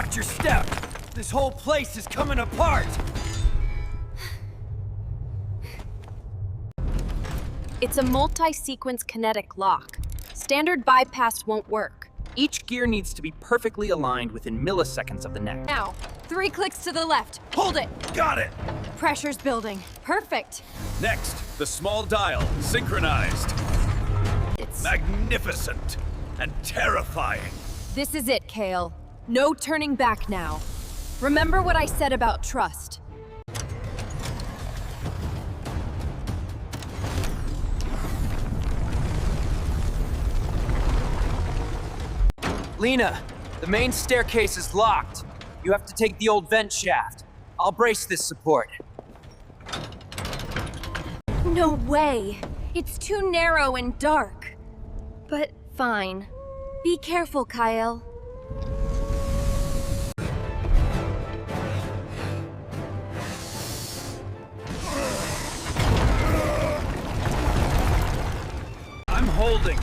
Watch your step! This whole place is coming apart! It's a multi-sequence kinetic lock. Standard bypass won't work. Each gear needs to be perfectly aligned within milliseconds of the next. Now, 3 clicks to the left. Hold it. Got it! Pressure's building. Perfect. Next, the small dial, synchronized. It's... Magnificent and terrifying. This is it, Kale. No turning back now. Remember what I said about trust. Lena, the main staircase is locked. You have to take the old vent shaft. I'll brace this support. No way. It's too narrow and dark. But fine. Be careful, Kyle. I'm holding.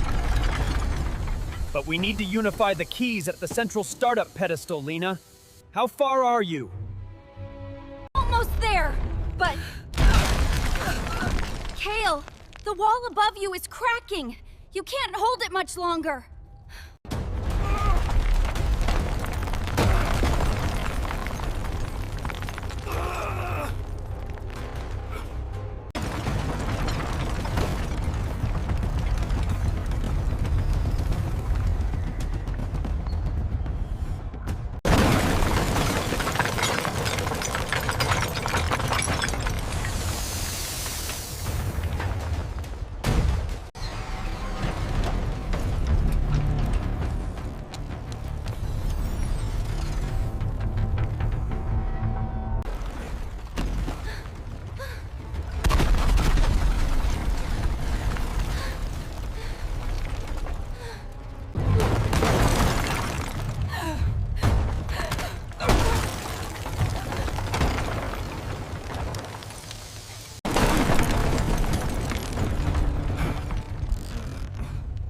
But we need to unify the keys at the central startup pedestal, Lena. How far are you? Almost there, but... Kale, the wall above you is cracking. You can't hold it much longer.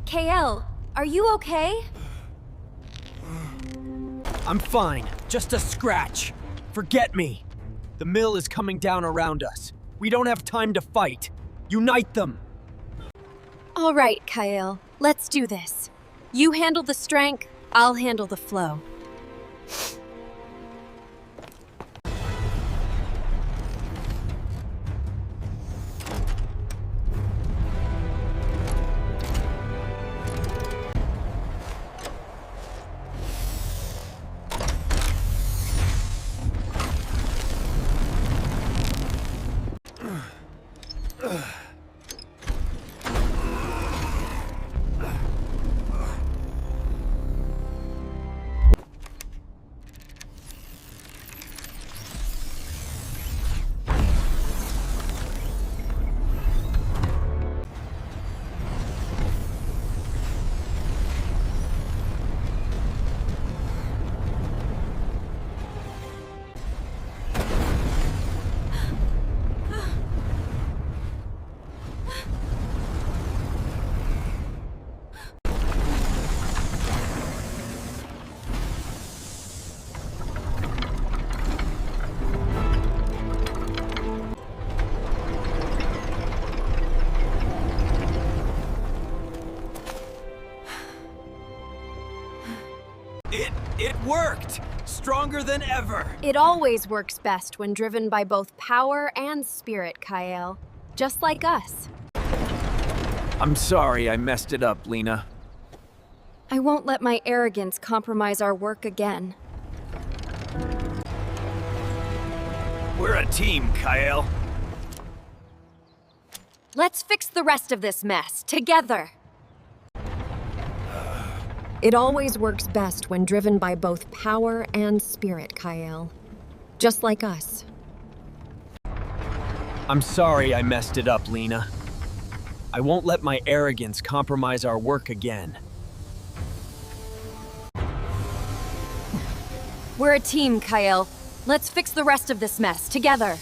KL, are you okay? I'm fine. Just a scratch. Forget me. The mill is coming down around us. We don't have time to fight. Unite them! All right, Kyle, let's do this. You handle the strength, I'll handle the flow. It worked! Stronger than ever! It always works best when driven by both power and spirit, Kyle. Just like us. I'm sorry I messed it up, Lena. I won't let my arrogance compromise our work again. We're a team, Kyle. Let's fix the rest of this mess, together. It always works best when driven by both power and spirit, Kyle. Just like us. I'm sorry I messed it up, Lena. I won't let my arrogance compromise our work again. We're a team, Kyle. Let's fix the rest of this mess, together.